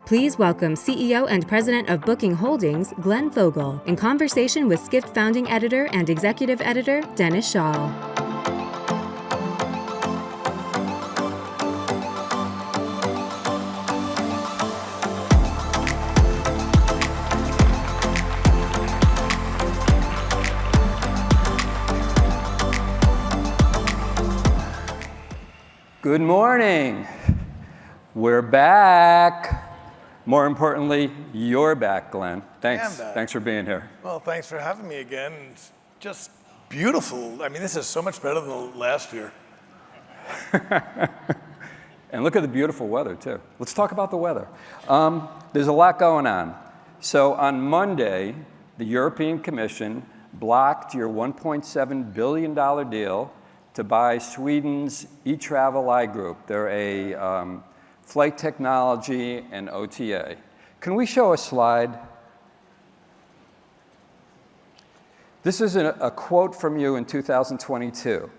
Please welcome CEO and President of Booking Holdings, Glenn Fogel, in conversation with Skift founding editor and executive editor, Dennis Schaal. Good morning. We're back. More importantly, you're back, Glenn. Thanks. Thanks for being here. Well, thanks for having me again. It's just beautiful. I mean, this is so much better than last year. And look at the beautiful weather, too. Let's talk about the weather. There's a lot going on. So on Monday, the European Commission blocked your $1.7 billion deal to buy Sweden's eTraveli group. They're a flight technology and OTA. Can we show a slide? This is a quote from you in 2022.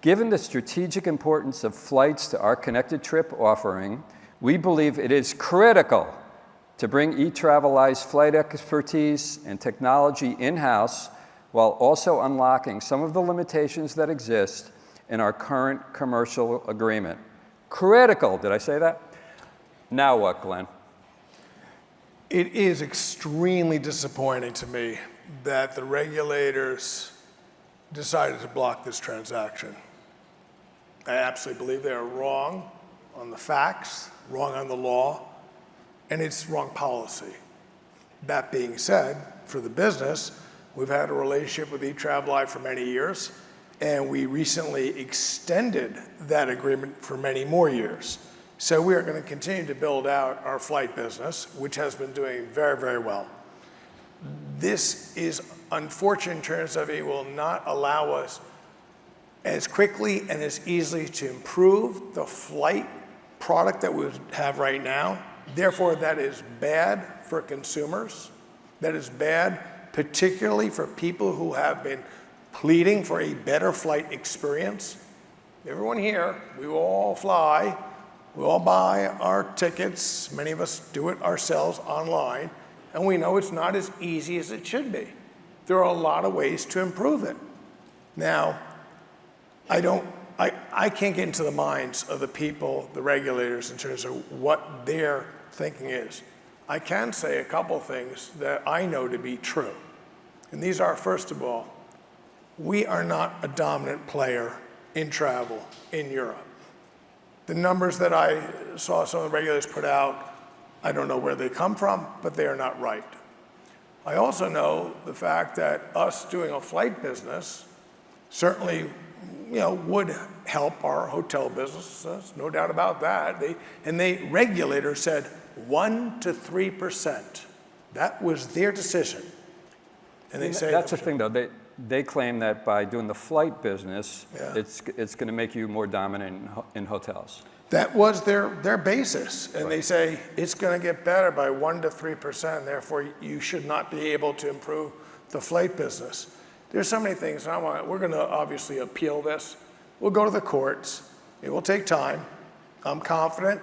Given the strategic importance of flights to our connected trip offering, we believe it is critical to bring eTraveli's flight expertise and technology in-house while also unlocking some of the limitations that exist in our current commercial agreement. Critical, did I say that? Now what, Glenn? It is extremely disappointing to me that the regulators decided to block this transaction. I absolutely believe they are wrong on the facts, wrong on the law, and it's wrong policy. That being said, for the business, we've had a relationship with eTraveli for many years, and we recently extended that agreement for many more years. So we are going to continue to build out our flight business, which has been doing very, very well. This is unfortunate in terms of it will not allow us as quickly and as easily to improve the flight product that we have right now. Therefore, that is bad for consumers. That is bad particularly for people who have been pleading for a better flight experience. Everyone here, we will all fly, we all buy our tickets, many of us do it ourselves online, and we know it's not as easy as it should be. There are a lot of ways to improve it. Now, I can't get into the minds of the people, the regulators, in terms of what their thinking is. I can say a couple things that I know to be true. And these are, first of all, we are not a dominant player in travel in Europe. The numbers that I saw some of the regulators put out, I don't know where they come from, but they are not right. I also know the fact that us doing a flight business certainly would help our hotel business. There's no doubt about that. Regulators said 1% to 3%. That was their decision. And they say that's the thing, though. They claim that by doing the flight business, it's going to make you more dominant in hotels. That was their basis. And They say it's going to get better by 1% to 3%, therefore you should not be able to improve the flight business. There's so many things. We're going to obviously appeal this. We'll go to the courts. It will take time. I'm confident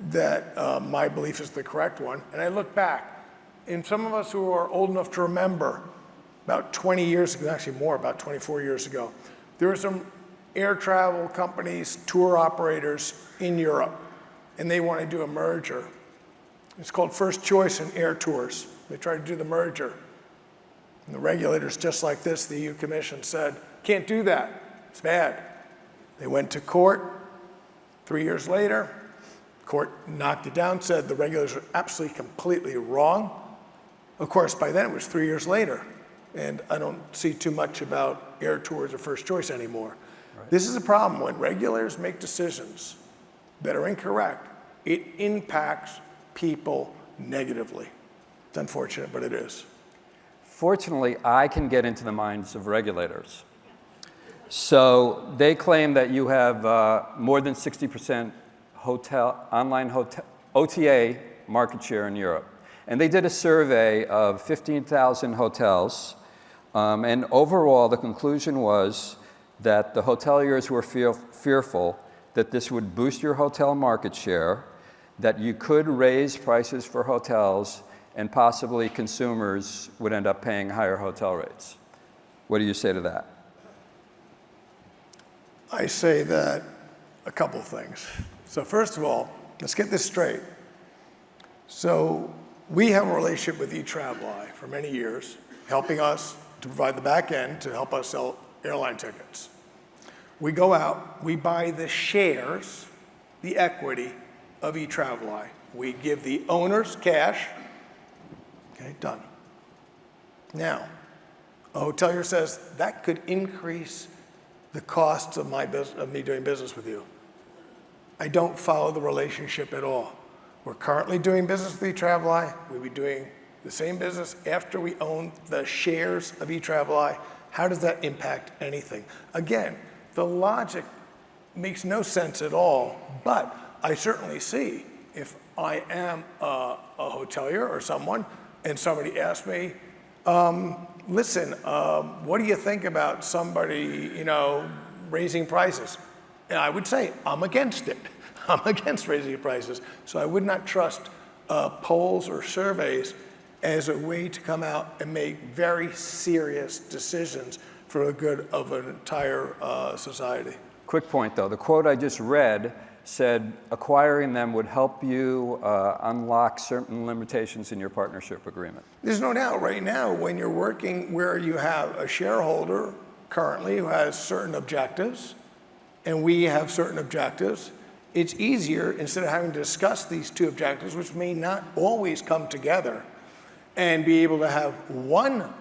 that my belief is the correct one. And I look back, and some of us who are old enough to remember, about 20 years ago, actually more, about 24 years ago, there were some air travel companies, tour operators in Europe, and they wanted to do a merger. It's called First Choice and Air Tours. They tried to do the merger. And the regulators, just like this, the EU Commission said, can't do that, it's bad. They went to court. 3 years later, court knocked it down, said the regulators were absolutely, completely wrong. Of course, by then it was 3 years later. And I don't see too much about air tours or First Choice anymore. Right. This is a problem. When regulators make decisions that are incorrect, it impacts people negatively. It's unfortunate, but it is. Fortunately, I can get into the minds of regulators. So they claim that you have more than 60% online OTA market share in Europe. And they did a survey of 15,000 hotels. And overall, the conclusion was that the hoteliers were fearful that this would boost your hotel market share, that you could raise prices for hotels and possibly consumers would end up paying higher hotel rates. What do you say to that? I say that a couple things. So first of all, let's get this straight. So we have a relationship with eTraveli for many years, helping us to provide the back end to help us sell airline tickets. We go out, we buy the shares, the equity of eTraveli. We give the owners cash. Okay, done. Now, a hotelier says that could increase the costs of me doing business with you. I don't follow the relationship at all. We're currently doing business with eTraveli. We'll be doing the same business after we own the shares of eTraveli. How does that impact anything? Again, the logic makes no sense at all, but I certainly see if I am a hotelier or someone and somebody asks me, listen, what do you think about somebody, raising prices? And I would say, I'm against it. I'm against raising prices. So I would not trust polls or surveys as a way to come out and make very serious decisions for the good of an entire society. Quick point though, the quote I just read said acquiring them would help you unlock certain limitations in your partnership agreement. There's no doubt right now when you're working where you have a shareholder currently who has certain objectives and we have certain objectives, it's easier instead of having to discuss these two objectives, which may not always come together, and be able to have one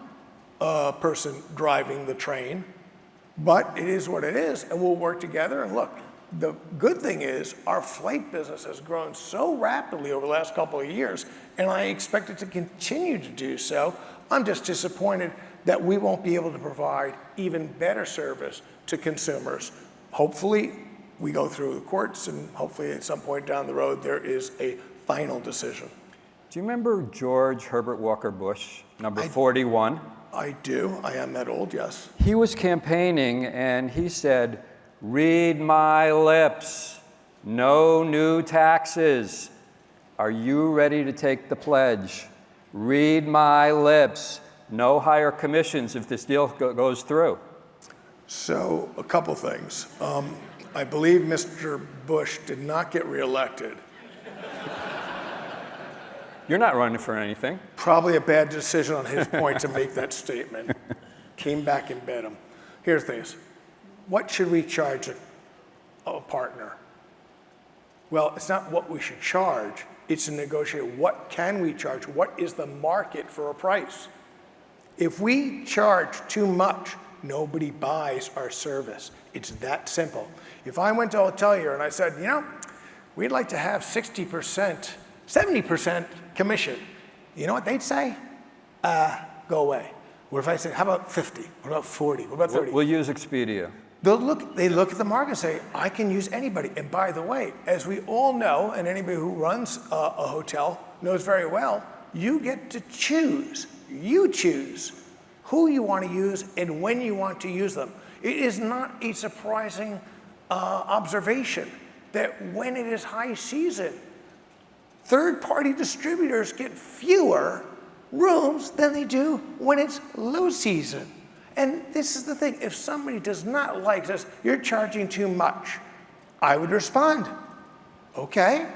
person driving the train, but it is what it is, and we'll work together. And look, the good thing is our flight business has grown so rapidly over the last couple of years, and I expect it to continue to do so. I'm just disappointed that we won't be able to provide even better service to consumers. Hopefully, we go through the courts, and hopefully at some point down the road, there is a final decision. Do you remember George Herbert Walker Bush, number 41? I do. I am that old, yes. He was campaigning and he said, read my lips, no new taxes. Are you ready to take the pledge? Read my lips, no higher commissions if this deal goes through. So a couple things. I believe Mr. Bush did not get reelected. You're not running for anything. Probably a bad decision on his point to make that statement. Came back and bet him. Here's the thing. What should we charge a partner? Well, it's not what we should charge. It's to negotiate what can we charge? What is the market for a price? If we charge too much, nobody buys our service. It's that simple. If I went to a hotelier and I said, we'd like to have 60%, 70% commission, you know what they'd say? Go away. What if I say, how about 50? What about 40? What about 30? We'll use Expedia. They look at the market and say, I can use anybody. And by the way, as we all know, and anybody who runs a hotel knows very well, you get to choose. You choose who you want to use and when you want to use them. It is not a surprising observation that when it is high season, third-party distributors get fewer rooms than they do when it's low season. And this is the thing, if somebody does not like this, you're charging too much, I would respond, okay,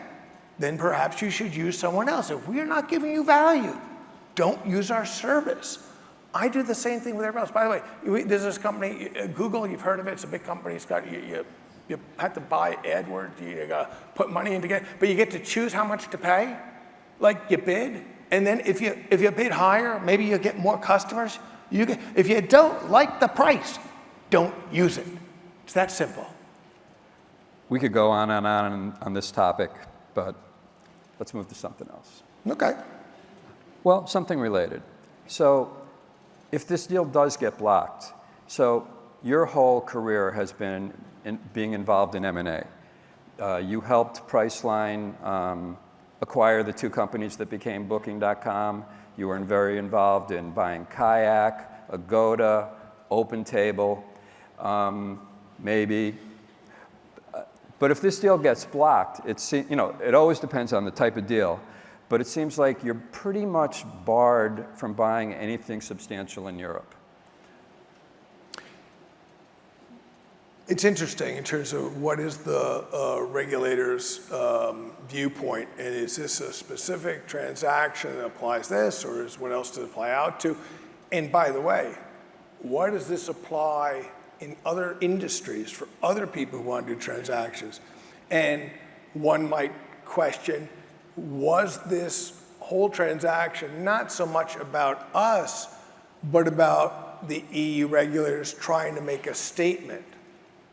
then perhaps you should use someone else. If we're not giving you value, don't use our service. I do the same thing with everyone else. By the way, there's this company, Google, you've heard of it, it's a big company, it's got, you have to buy AdWords, you gotta put money in to get, but you get to choose how much to pay, like you bid, and then if you bid higher, maybe you'll get more customers. If you don't like the price, don't use it. It's that simple. We could go on and on this topic, but let's move to something else. Okay. Well, something related. So if this deal does get blocked, so your whole career has been being involved in M&A. You helped Priceline acquire the two companies that became Booking.com. You were very involved in buying Kayak, Agoda, OpenTable, maybe. But if this deal gets blocked, it always depends on the type of deal, but it seems like you're pretty much barred from buying anything substantial in Europe. It's interesting in terms of what is the regulator's viewpoint, and is this a specific transaction that applies this, or is what else does it apply out to? And by the way, why does this apply in other industries for other people who want to do transactions? And one might question, was this whole transaction not so much about us, but about the EU regulators trying to make a statement,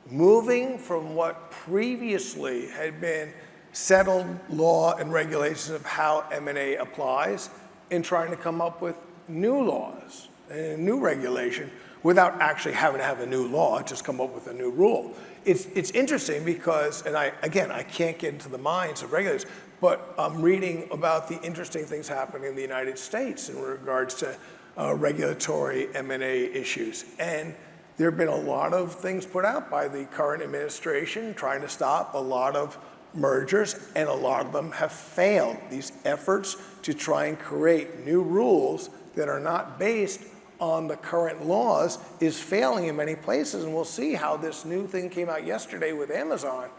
moving from what previously had been settled law and regulations of how M&A applies, and trying to come up with new laws and new regulation without actually having to have a new law, just come up with a new rule. It's interesting because, and I can't get into the minds of regulators, but I'm reading about the interesting things happening in the United States in regards to regulatory M&A issues. And there have been a lot of things put out by the current administration trying to stop a lot of mergers, and a lot of them have failed. These efforts to try and create new rules that are not based on the current laws is failing in many places, and we'll see how this new thing came out yesterday with Amazon,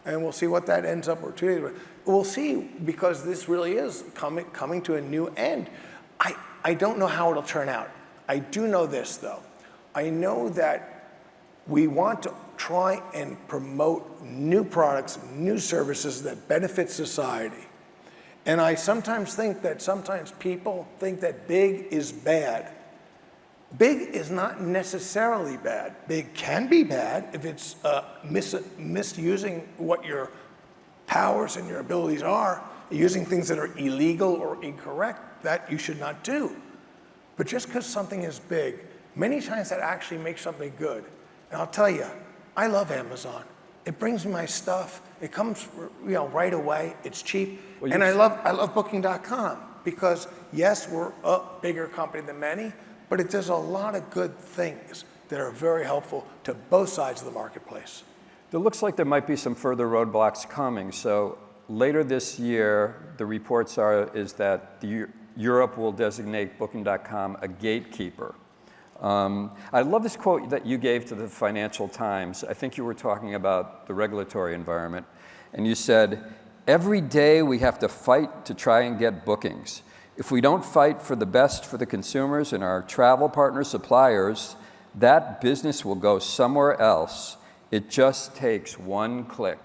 and we'll see what that ends up, or 2 days. We'll see, because this really is coming to a new end. I don't know how it'll turn out. I do know this, though. I know that we want to try and promote new products, new services that benefit society. And I sometimes think that people think that big is bad. Big is not necessarily bad. Big can be bad if it's misusing what your powers and your abilities are, using things that are illegal or incorrect, that you should not do. But just because something is big, many times that actually makes something good. And I'll tell you, I love Amazon. It brings me my stuff. It comes, right away. It's cheap. Well, and I love Booking.com because, yes, we're a bigger company than many, but it does a lot of good things that are very helpful to both sides of the marketplace. It looks like there might be some further roadblocks coming. So later this year, the reports is that Europe will designate Booking.com a gatekeeper. I love this quote that you gave to the Financial Times. I think you were talking about the regulatory environment. And you said, every day we have to fight to try and get bookings. If we don't fight for the best for the consumers and our travel partner suppliers, that business will go somewhere else. It just takes one click.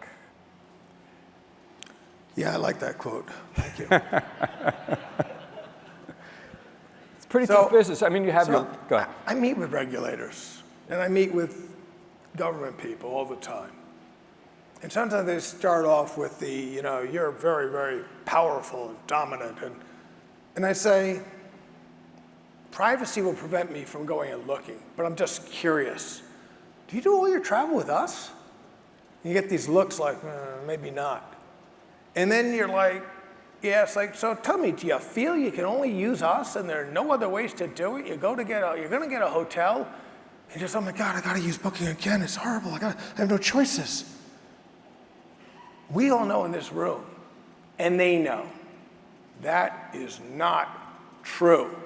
Yeah, I like that quote. Thank you. Pretty tough business. I mean, you have go ahead. I meet with regulators, and I meet with government people all the time. And sometimes they start off with you're very, very powerful and dominant. And I say, privacy will prevent me from going and looking, but I'm just curious. Do you do all your travel with us? And you get these looks like, maybe not. And then you're like, yeah, it's like, so tell me, do you feel you can only use us and there are no other ways to do it? You're going to get a hotel, and you're just, oh my God, I got to use Booking again. It's horrible. I have no choices. We all know in this room, and they know, that is not true.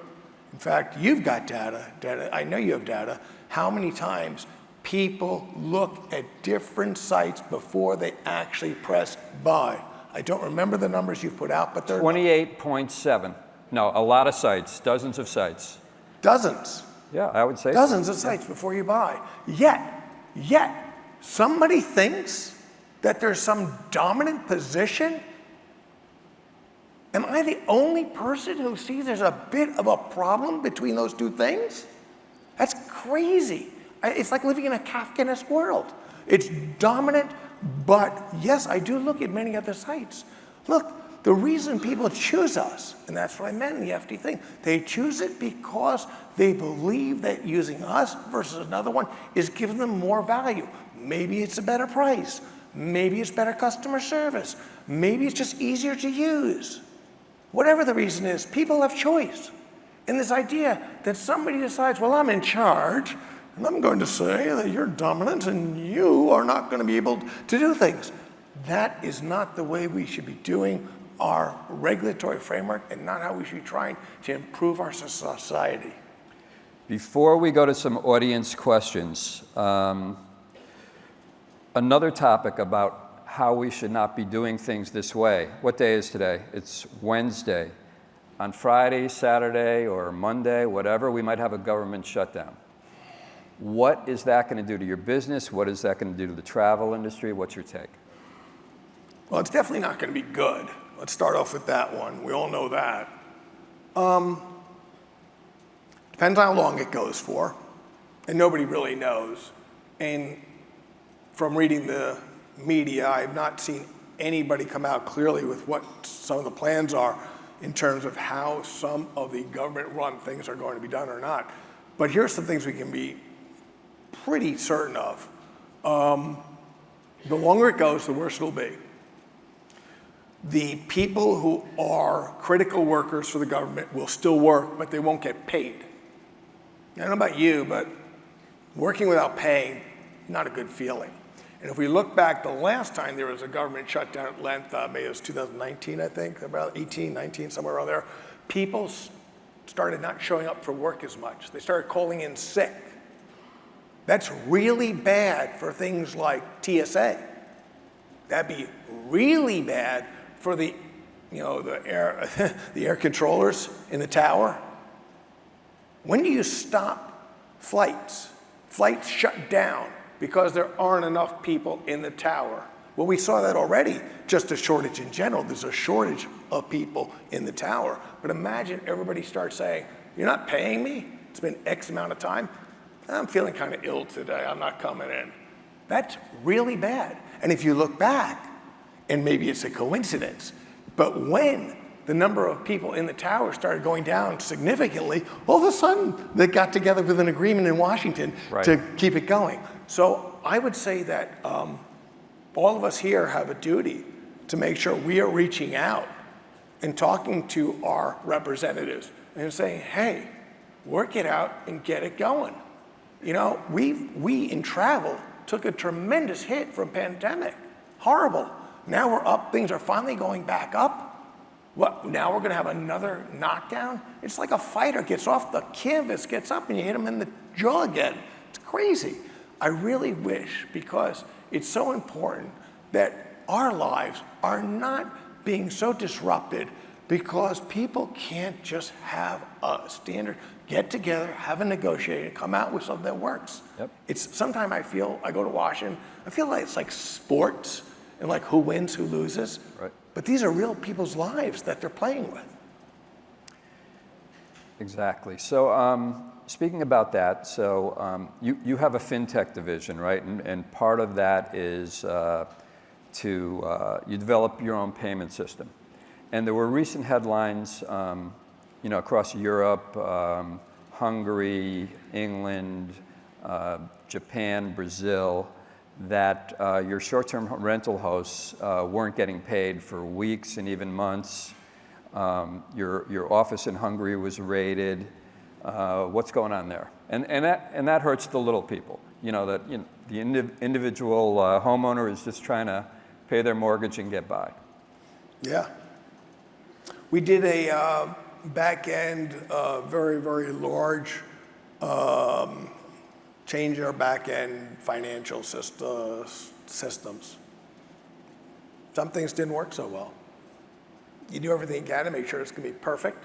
In fact, you've got data. I know you have data. How many times people look at different sites before they actually press buy? I don't remember the numbers you put out, but they're 28.7. No, a lot of sites, dozens of sites. Dozens. Yeah, I would say dozens of sites before you buy. Yet, somebody thinks that there's some dominant position. Am I the only person who sees there's a bit of a problem between those two things? That's crazy. It's like living in a Kafkaesque world. It's dominant, but yes, I do look at many other sites. Look, the reason people choose us, and that's what I meant in the FD thing, they choose it because they believe that using us versus another one is giving them more value. Maybe it's a better price. Maybe it's better customer service. Maybe it's just easier to use. Whatever the reason is, people have choice. And this idea that somebody decides, well, I'm in charge, and I'm going to say that you're dominant and you are not going to be able to do things. That is not the way we should be doing our regulatory framework and not how we should be trying to improve our society. Before we go to some audience questions, another topic about how we should not be doing things this way. What day is today? It's Wednesday. On Friday, Saturday, or Monday, whatever, we might have a government shutdown. What is that going to do to your business? What is that going to do to the travel industry? What's your take? Well, it's definitely not going to be good. Let's start off with that one. We all know that. Depends how long it goes for, and nobody really knows. And from reading the media, I've not seen anybody come out clearly with what some of the plans are in terms of how some of the government-run things are going to be done or not. But here's some things we can be pretty certain of. The longer it goes, the worse it'll be. The people who are critical workers for the government will still work, but they won't get paid. I don't know about you, but working without paying, not a good feeling. And if we look back, the last time there was a government shutdown at length, maybe it was 2019, I think, about 18, 19, somewhere around there, people started not showing up for work as much. They started calling in sick. That's really bad for things like TSA. That'd be really bad for the air controllers in the tower. When do you stop flights? Flights shut down because there aren't enough people in the tower. Well, we saw that already, just a shortage in general. There's a shortage of people in the tower. But imagine everybody starts saying, you're not paying me? It's been X amount of time. I'm feeling kind of ill today. I'm not coming in. That's really bad. And if you look back, and maybe it's a coincidence, but when the number of people in the tower started going down significantly, all of a sudden they got together with an agreement in Washington to keep it going. So I would say that all of us here have a duty to make sure we are reaching out and talking to our representatives and saying, hey, work it out and get it going. You know, we in travel took a tremendous hit from pandemic. Horrible. Now we're up, things are finally going back up. What, now we're gonna have another knockdown? It's like a fighter gets off the canvas, gets up, and you hit him in the jaw again. It's crazy. I really wish, because it's so important, that our lives are not being so disrupted because people can't just have a standard, get together, have a negotiation, come out with something that works. Yep. Sometimes I go to Washington, I feel like it's like sports and like who wins, who loses. Right. But these are real people's lives that they're playing with. Exactly. So speaking about that, so you have a fintech division, right? And part of that is you develop your own payment system. And there were recent headlines, across Europe, Hungary, England, Japan, Brazil, that your short-term rental hosts weren't getting paid for weeks and even months. Your office in Hungary was raided. What's going on there? And that hurts the little people. The individual homeowner is just trying to pay their mortgage and get by. Yeah. We did a back-end, very, very large change our back-end financial systems. Some things didn't work so well. You do everything you can to make sure it's going to be perfect.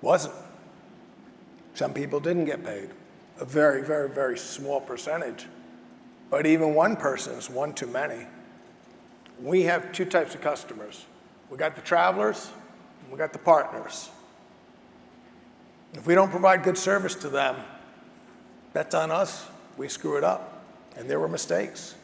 Wasn't. Some people didn't get paid. A very, very, very small percentage. But even one person is one too many. We have two types of customers. We got the travelers, and we got the partners. If we don't provide good service to them, that's on us. We screw it up. And there were mistakes.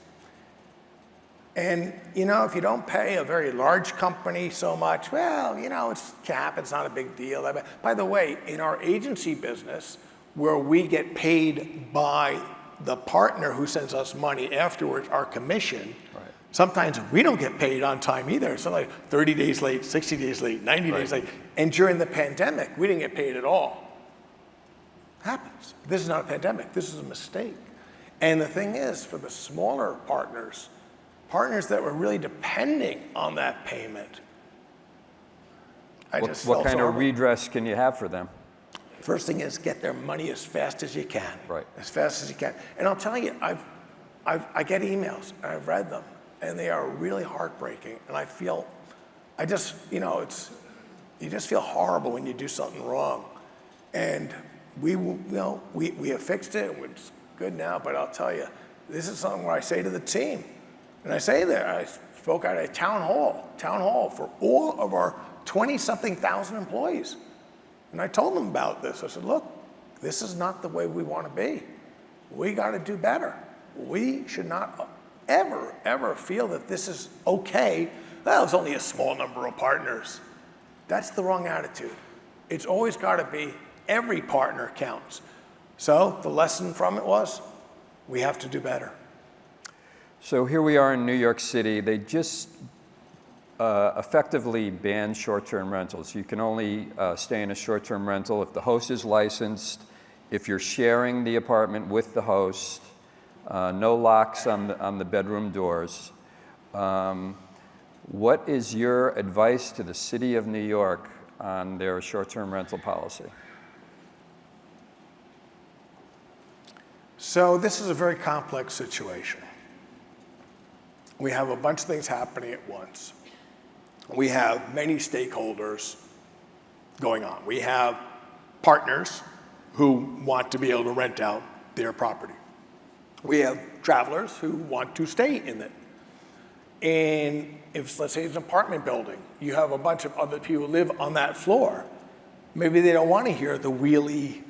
And, if you don't pay a very large company so much, well, it's cap, it's not a big deal. By the way, in our agency business, where we get paid by the partner who sends us money afterwards, our commission, right. Sometimes we don't get paid on time either. So like 30 days late, 60 days late, 90 days late. And during the pandemic, we didn't get paid at all. Happens. This is not a pandemic. This is a mistake. And the thing is, for the smaller partners, partners that were really depending on that payment. What kind of redress can you have for them? First thing is get their money as fast as you can. Right. As fast as you can. And I'll tell you, I get emails, and I've read them, and they are really heartbreaking. And you just feel horrible when you do something wrong. And we have fixed it, and it's good now, but I'll tell you, this is something where I say to the team, and I spoke at a town hall for all of our 20-something thousand employees. And I told them about this. I said, look, this is not the way we want to be. We got to do better. We should not ever feel that this is okay. Well, it's only a small number of partners. That's the wrong attitude. It's always got to be every partner counts. So the lesson from it was, we have to do better. So here we are in New York City. They just effectively banned short-term rentals. You can only stay in a short-term rental if the host is licensed, if you're sharing the apartment with the host, no locks on the bedroom doors. What is your advice to the city of New York on their short-term rental policy? So this is a very complex situation. We have a bunch of things happening at once. We have many stakeholders going on. We have partners who want to be able to rent out their property. We have travelers who want to stay in it. And if, let's say it's an apartment building, you have a bunch of other people who live on that floor. Maybe they don't want to hear the wheelie,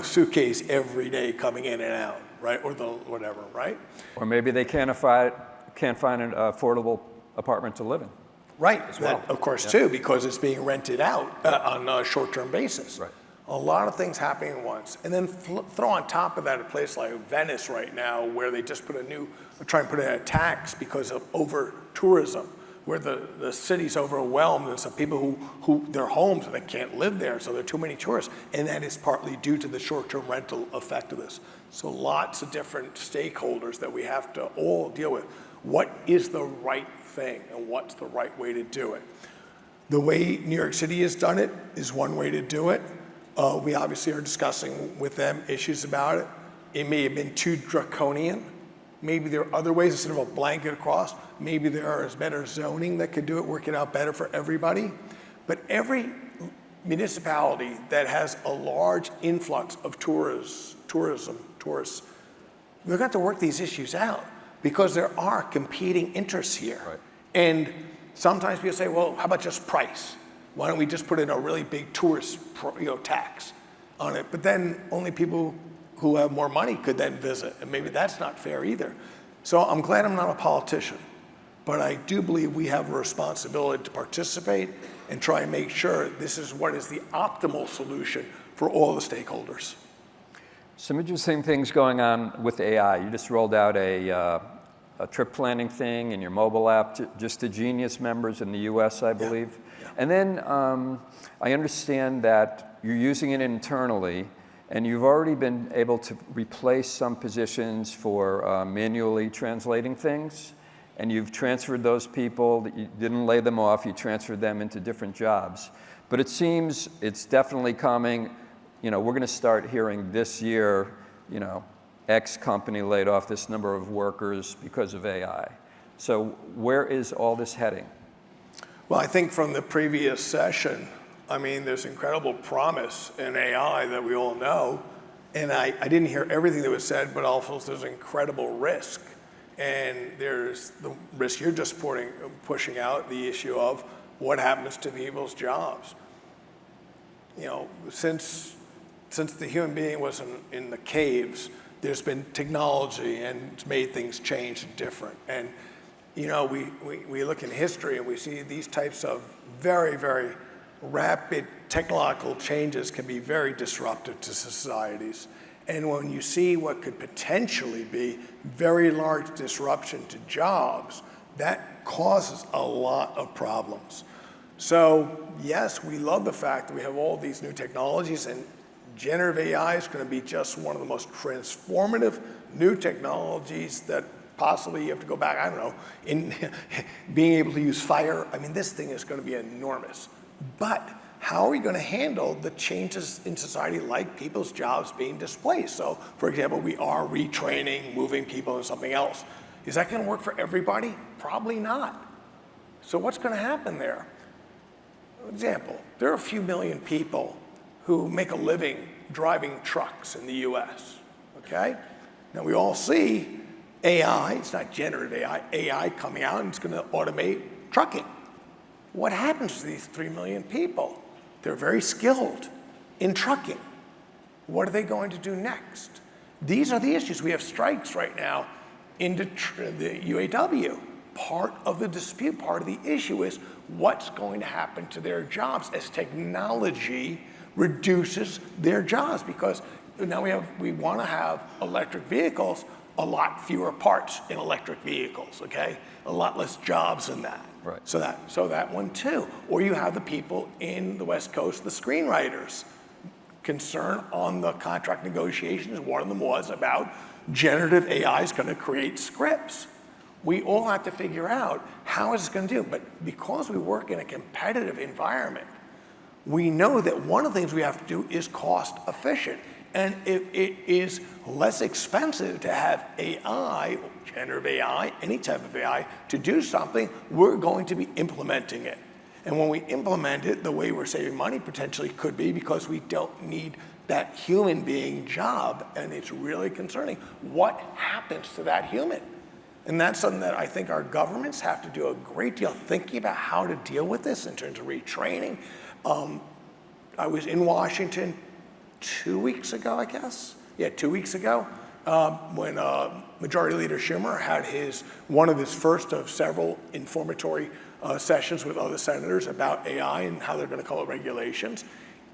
suitcase every day coming in and out, right? Or the whatever, right? Or maybe they can't find an affordable apartment to live in. Right, as well. That, of course, too, because it's being rented out on a short-term basis. Right. A lot of things happening at once. And then throw on top of that a place like Venice right now, where they just trying to put in a tax because of over-tourism, where the city's overwhelmed and some people who their homes and they can't live there, so there are too many tourists. And that is partly due to the short-term rental effect of this. So lots of different stakeholders that we have to all deal with. What is the right thing and what's the right way to do it? The way New York City has done it is one way to do it. We obviously are discussing with them issues about it. It may have been too draconian. Maybe there are other ways instead of a blanket across. Maybe there is better zoning that could do it, work it out better for everybody. But every municipality that has a large influx of tourists, they're going to work these issues out because there are competing interests here. Right. And sometimes people say, well, how about just price? Why don't we just put in a really big tourist tax on it? But then only people who have more money could then visit, and maybe that's not fair either. So I'm glad I'm not a politician, but I do believe we have a responsibility to participate and try and make sure this is what is the optimal solution for all the stakeholders. Some interesting things going on with AI. You just rolled out a trip planning thing in your mobile app, just to Genius members in the US, I believe. Yeah. And then I understand that you're using it internally, and you've already been able to replace some positions for manually translating things, and you've transferred those people, that you didn't lay them off, you transferred them into different jobs. But it seems it's definitely coming. We're going to start hearing this year, X company laid off this number of workers because of AI. So where is all this heading? Well, I think from the previous session, there's incredible promise in AI that we all know. And I didn't hear everything that was said, but also there's incredible risk. And there's the risk you're just pushing out, the issue of what happens to people's jobs. Since the human being was in the caves, there's been technology and it's made things change and different. And we look in history and we see these types of very, very rapid technological changes can be very disruptive to societies. And when you see what could potentially be very large disruption to jobs, that causes a lot of problems. So yes, we love the fact that we have all these new technologies, and generative AI is going to be just one of the most transformative new technologies that possibly you have to go back, I don't know, in being able to use fire. I mean, this thing is going to be enormous. But how are we going to handle the changes in society, like people's jobs being displaced? So, for example, we are retraining, moving people into something else. Is that going to work for everybody? Probably not. So what's going to happen there? For example, there are a few million people who make a living driving trucks in the US, okay? Now we all see AI, it's not generative AI, AI coming out and it's going to automate trucking. What happens to these 3 million people? They're very skilled in trucking. What are they going to do next? These are the issues. We have strikes right now in the UAW. Part of the dispute, part of the issue is what's going to happen to their jobs as technology reduces their jobs, because now we want to have electric vehicles, a lot fewer parts in electric vehicles, okay? A lot less jobs in that. Right. So that one too. Or you have the people in the West Coast, the screenwriters, concern on the contract negotiations. One of them was about generative AI is going to create scripts. We all have to figure out how is it going to do. But because we work in a competitive environment, we know that one of the things we have to do is cost efficient. And if it is less expensive to have AI, generative AI, any type of AI, to do something, we're going to be implementing it. And when we implement it, the way we're saving money potentially could be because we don't need that human being job, and it's really concerning. What happens to that human? And that's something that I think our governments have to do a great deal thinking about how to deal with this in terms of retraining. I was in Washington 2 weeks ago, I guess. Yeah, 2 weeks ago, when Majority Leader Schumer had one of his first of several informatory sessions with other senators about AI and how they're going to call it regulations.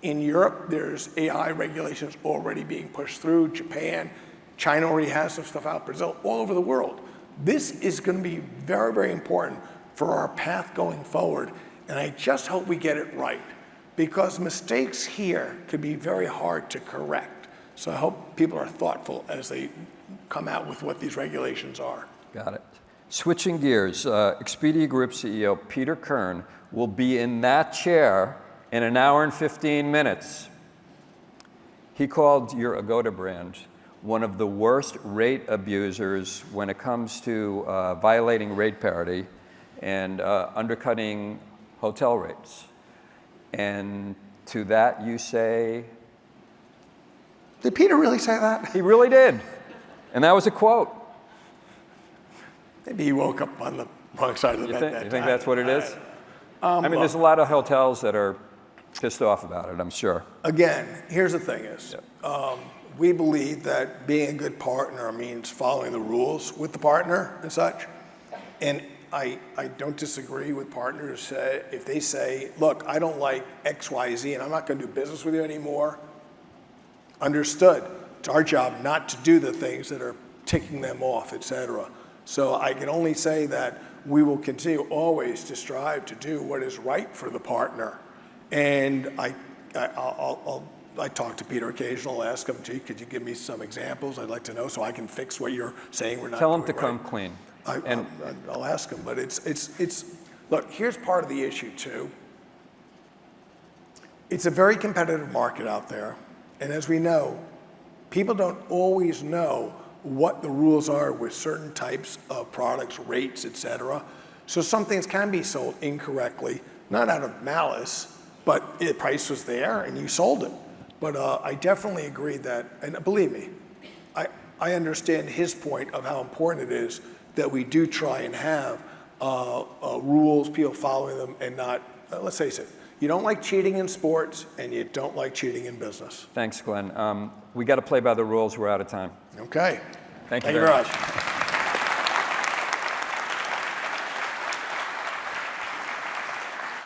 In Europe, there's AI regulations already being pushed through. Japan, China already has some stuff out. Brazil, all over the world. This is going to be very, very important for our path going forward. And I just hope we get it right, because mistakes here could be very hard to correct. So I hope people are thoughtful as they come out with what these regulations are. Got it. Switching gears, Expedia Group CEO Peter Kern will be in that chair in 1 hour and 15 minutes. He called your Agoda brand one of the worst rate abusers when it comes to violating rate parity and undercutting hotel rates. And to that you say? Did Peter really say that? He really did. And that was a quote. Maybe he woke up on the wrong side of the bed. You think that's what it is? I mean, there's a lot of hotels that are pissed off about it, I'm sure. Again, here's the thing is, we believe that being a good partner means following the rules with the partner and such. And I don't disagree with partners if they say, look, I don't like X, Y, Z, and I'm not going to do business with you anymore. Understood. It's our job not to do the things that are ticking them off, et cetera. So I can only say that we will continue always to strive to do what is right for the partner. And I talk to Peter occasionally, ask him, gee, could you give me some examples? I'd like to know so I can fix what you're saying we're not doing. Tell him to come clean. I'll ask him, but look, here's part of the issue too. It's a very competitive market out there. And as we know, people don't always know what the rules are with certain types of products, rates, et cetera. So some things can be sold incorrectly, not out of malice, but the price was there and you sold it. But I definitely agree that, and believe me, I understand his point of how important it is that we do try and have rules, people following them, and not, let's face it, you don't like cheating in sports and you don't like cheating in business. Thanks, Glenn. We got to play by the rules. We're out of time. Okay. Thank you very much.